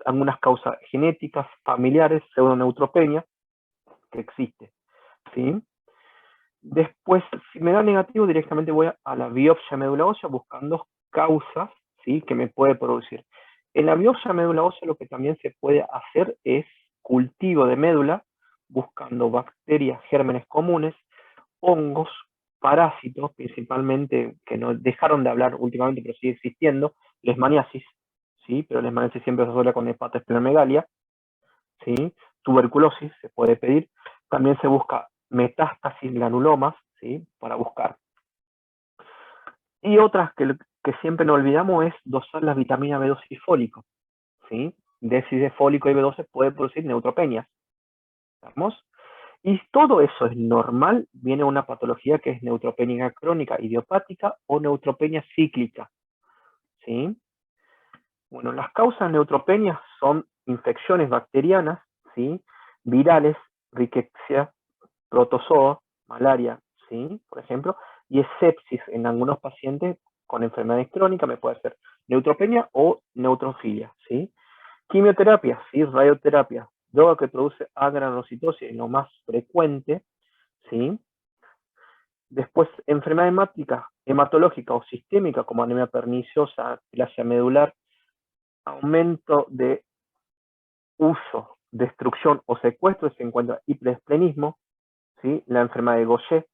algunas causas genéticas, familiares, pseudoneutropenia, que existe, ¿sí? Después, si me da negativo, directamente voy a la biopsia médula ósea buscando causas, ¿sí? Que me puede producir. En la biopsia médula ósea lo que también se puede hacer es cultivo de médula, buscando bacterias, gérmenes comunes, hongos, parásitos, principalmente, que no dejaron de hablar últimamente, pero sigue existiendo, leishmaniasis, ¿sí? Pero leishmaniasis siempre se asocia con hepatosplenomegalia, ¿sí? Tuberculosis se puede pedir. También se busca metástasis, granulomas, ¿sí? Para buscar. Y otras que siempre no olvidamos es dosar las vitaminas B12 y fólico, ¿sí? Déficit de fólico y B12 puede producir neutropenias. ¿Estamos? Y todo eso es normal, viene una patología que es neutropenia crónica idiopática o neutropenia cíclica, ¿sí? Bueno, las causas de neutropenia son infecciones bacterianas, ¿sí? Virales, riquexia, protozoa, malaria, ¿sí? Por ejemplo, y sepsis en algunos pacientes con enfermedades crónicas, me puede ser neutropenia o neutrofilia, ¿sí? Quimioterapia, ¿sí? Radioterapia, droga que produce agranulocitosis, lo más frecuente, ¿sí? Después, enfermedad hematológica o sistémica, como anemia perniciosa, plasia medular, aumento de uso, destrucción o secuestro, se encuentra hiperesplenismo, ¿sí? La enfermedad de Gaucher,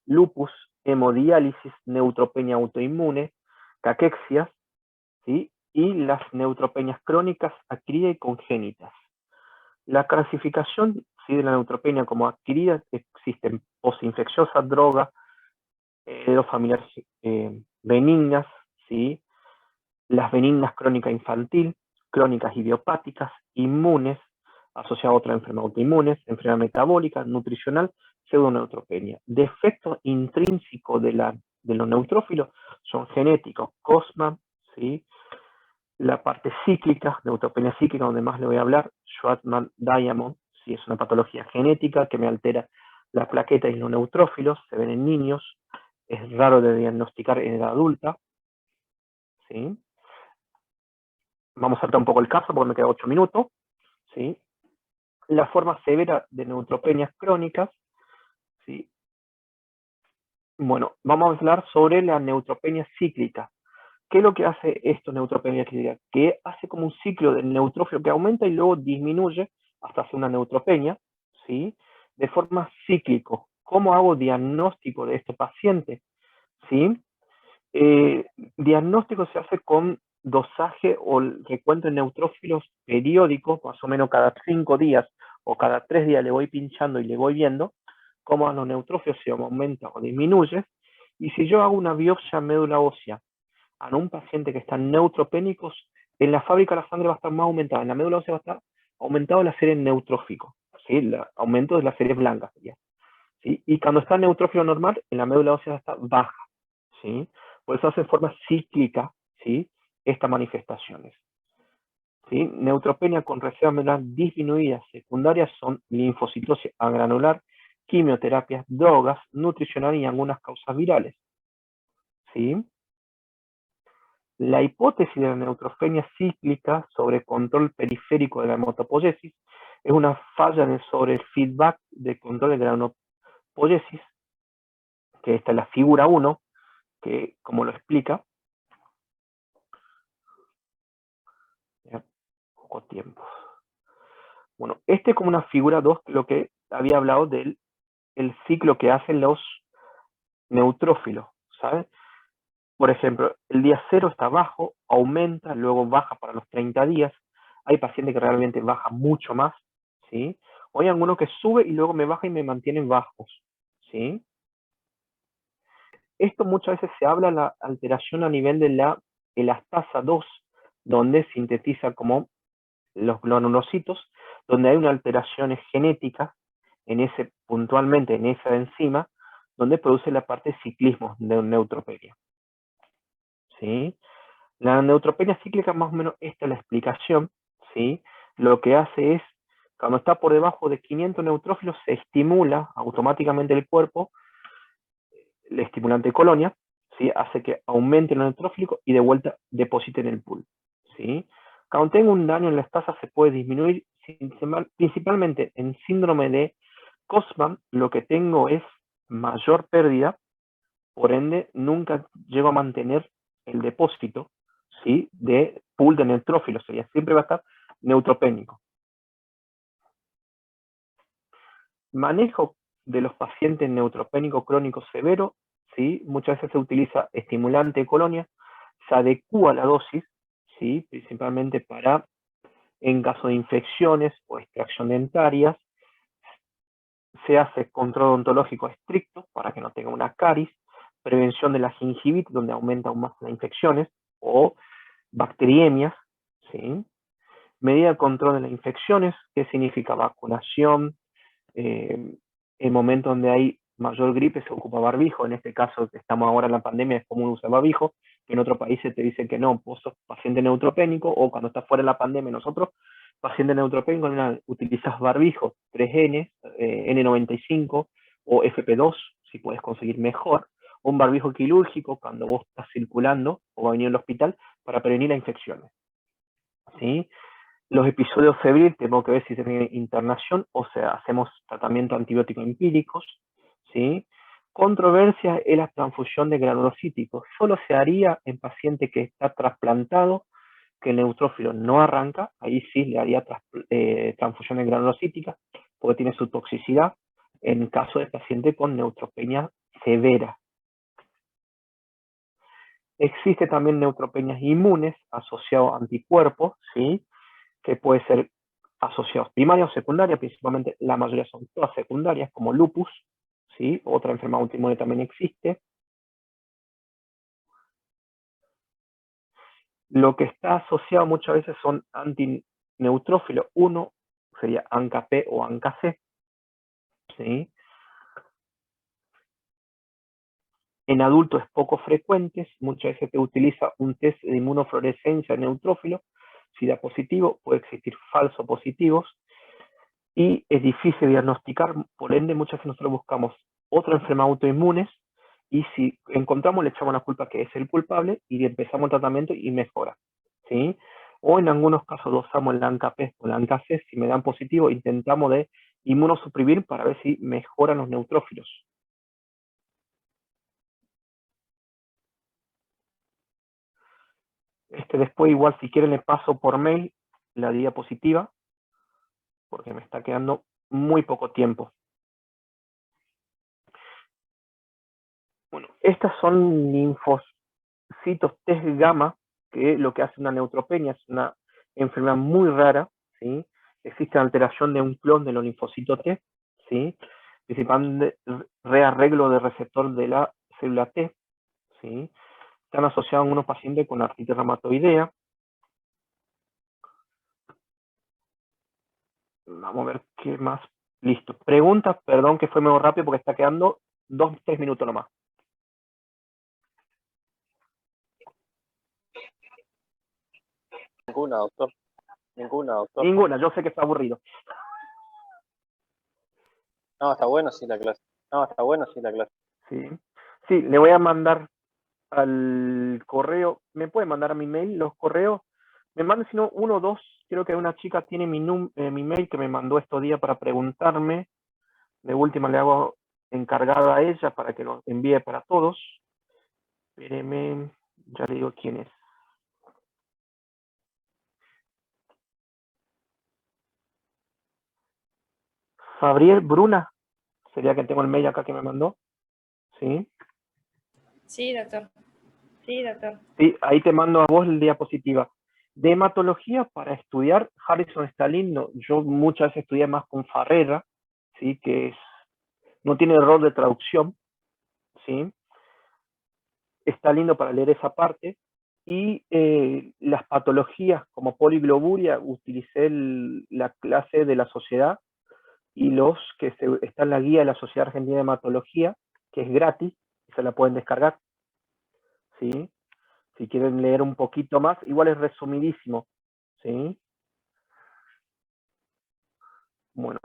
lupus, hemodiálisis, neutropenia autoinmune, caquexias, ¿sí? Y las neutropenias crónicas, adquiridas y congénitas. La clasificación, ¿sí? De la neutropenia como adquirida, existen posinfecciosas, droga, familiares benignas, ¿sí? Las benignas crónica infantil, crónicas idiopáticas, inmunes, asociadas a otras enfermedades autoinmunes, enfermedad metabólica, nutricional, pseudoneutropenia. Defectos intrínsecos de los neutrófilos son genéticos, Cosman, ¿sí? La parte cíclica, neutropenia cíclica, donde más le voy a hablar, Schwartzman-Diamond, ¿sí? Es una patología genética que me altera la plaqueta y los neutrófilos, se ven en niños, es raro de diagnosticar en edad adulta, ¿sí? Vamos a saltar un poco el caso porque me quedan 8 minutos, ¿sí? La forma severa de neutropenias crónicas, ¿sí? Bueno, vamos a hablar sobre la neutropenia cíclica. ¿Qué es lo que hace esto, neutropenia cíclica? Que hace como un ciclo del neutrófilo que aumenta y luego disminuye hasta hacer una neutropenia, ¿sí? de forma cíclico. ¿Cómo hago diagnóstico de este paciente? ¿Sí? Diagnóstico se hace con dosaje o el recuento de neutrófilos periódicos, más o menos cada 5 días o cada 3 días le voy pinchando y le voy viendo cómo los neutrófilos se aumenta o disminuye. Y si yo hago una biopsia médula ósea a un paciente que está neutropénicos, en la fábrica la sangre va a estar más aumentada, en la médula ósea va a estar aumentado la serie neutrófico, ¿sí? El aumento de las series blancas, ¿sí? Y cuando está neutrófilo normal, en la médula ósea está baja, ¿sí? Por eso hace en forma cíclica, ¿sí? Estas manifestaciones. ¿Sí? Neutropenia con reserva medular disminuida secundarias son linfocitosis agranular, quimioterapias, drogas, nutricional y algunas causas virales. ¿Sí? La hipótesis de la neutropenia cíclica sobre control periférico de la hematopoiesis es una falla sobre el feedback de control de granulopoiesis, que esta es la figura 1, que como lo explica, ya, poco tiempo. Bueno, este es como una figura 2, lo que había hablado del ciclo que hacen los neutrófilos, ¿sabes? Por ejemplo, el día 0 está bajo, aumenta, luego baja para los 30 días. Hay pacientes que realmente bajan mucho más, ¿sí? O hay algunos que sube y luego me baja y me mantienen bajos, ¿sí? Esto muchas veces se habla de la alteración a nivel de la elastasa 2, donde sintetiza como los granulocitos, donde hay una alteración genética puntualmente en esa enzima, donde produce la parte de ciclismo de neutropenia. ¿Sí? La neutropenia cíclica, más o menos esta es la explicación, ¿sí? Lo que hace es, cuando está por debajo de 500 neutrófilos, se estimula automáticamente el cuerpo, el estimulante colonia, ¿sí? Hace que aumente el neutrófilo y de vuelta deposite en el pool, ¿sí? Cuando tengo un daño en la estasa se puede disminuir, principalmente en síndrome de Cosman, lo que tengo es mayor pérdida, por ende nunca llego a mantener el depósito, ¿sí? De pool de neutrófilos, siempre va a estar neutropénico. Manejo de los pacientes neutropénicos crónicos severos, ¿sí? Muchas veces se utiliza estimulante de colonia, se adecua la dosis, ¿sí? Principalmente para, en caso de infecciones o extracción dentarias, se hace control odontológico estricto para que no tenga una caries, prevención de la gingivitis, donde aumenta aún más las infecciones, o bacteriemias, ¿sí? Medida de control de las infecciones, que significa vacunación, en momentos donde hay mayor gripe se ocupa barbijo, en este caso que estamos ahora en la pandemia es común usar barbijo, que en otros países te dicen que no, vos sos paciente neutropénico, o cuando estás fuera de la pandemia nosotros, paciente neutropénico, utilizas barbijo 3N, N95 o FP2, si puedes conseguir mejor, o un barbijo quirúrgico cuando vos estás circulando o va a venir al hospital para prevenir las infecciones, ¿sí? Los episodios febriles tenemos que ver si se tiene internación o sea, hacemos tratamiento antibiótico empíricos, ¿sí? Controversia es la transfusión de granulocíticos. Solo se haría en paciente que está trasplantado, que el neutrófilo no arranca, ahí sí le haría transfusión de granulocítica, porque tiene su toxicidad, en caso de paciente con neutropenia severa. Existe también neutropenias inmunes asociadas a anticuerpos, ¿sí? Que puede ser asociados primaria o secundaria, principalmente la mayoría son todas secundarias, como lupus, ¿sí? Otra enfermedad autoinmune también existe. Lo que está asociado muchas veces son antineutrófilos. Uno sería ANCA-P o ANCA-C, ¿sí? En adultos es poco frecuente, muchas veces se utiliza un test de inmunofluorescencia de neutrófilo. Si da positivo, puede existir falsos positivos, y es difícil diagnosticar, por ende muchas veces nosotros buscamos otra enfermedad autoinmune y si encontramos le echamos la culpa que es el culpable y empezamos el tratamiento y mejora, ¿sí? O en algunos casos dosamos el ANCA-P o el ANCA-C, si me dan positivo intentamos de inmunosuprimir para ver si mejoran los neutrófilos. Después igual si quieren le paso por mail la diapositiva porque me está quedando muy poco tiempo. Estas son linfocitos T gamma, que lo que hace una neutropenia, es una enfermedad muy rara, ¿sí? Existe alteración de un clon de los linfocitos T, ¿sí? Principalmente rearreglo de receptor de la célula T, ¿sí? Están asociados en unos pacientes con artritis reumatoidea. Vamos a ver qué más. Listo. Preguntas, perdón que fue medio rápido porque está quedando 2-3 minutos nomás. Ninguna, doctor. Ninguna, doctor. Ninguna, yo sé que está aburrido. No, está bueno sí la clase. No, está bueno sí la clase. Sí, sí, le voy a mandar al correo. ¿Me puede mandar a mi mail los correos? Me manda, si no, 1 o 2. Creo que una chica tiene mi mail que me mandó estos días para preguntarme. De última le hago encargada a ella para que lo envíe para todos. Espéreme, ya le digo quién es. Fabriel Bruna, sería que tengo el mail acá que me mandó. ¿Sí? Sí, doctor. Sí, doctor. Sí, ahí te mando a vos la diapositiva. De hematología para estudiar, Harrison está lindo. Yo muchas veces estudié más con Farrera, ¿sí? Que no tiene error de traducción, ¿sí? Está lindo para leer esa parte. Y las patologías como poligloburia, utilicé la clase de la sociedad y los que está en la guía de la Sociedad Argentina de Hematología, que es gratis, se la pueden descargar, ¿sí? Si quieren leer un poquito más, igual es resumidísimo, ¿sí? Bueno,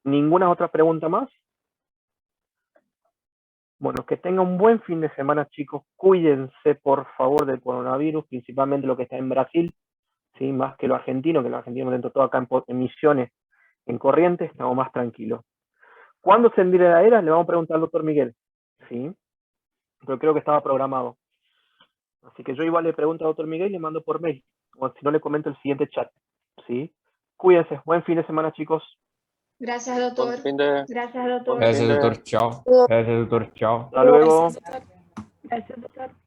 ¿ninguna otra pregunta más? Bueno, que tengan un buen fin de semana, chicos. Cuídense, por favor, del coronavirus, principalmente lo que está en Brasil, ¿sí? Más que lo argentino dentro de todo acá en Misiones, en Corrientes, estamos más tranquilos. ¿Cuándo se envía la era? Le vamos a preguntar al doctor Miguel, ¿sí? Pero creo que estaba programado. Así que yo igual le pregunto al doctor Miguel y le mando por mail. O si no, le comento el siguiente chat, ¿sí? Cuídense. Buen fin de semana, chicos. Gracias, doctor. Gracias, doctor. Gracias, doctor. Chao. Gracias, doctor. Chao. Hasta luego. Gracias, doctor. Gracias, doctor.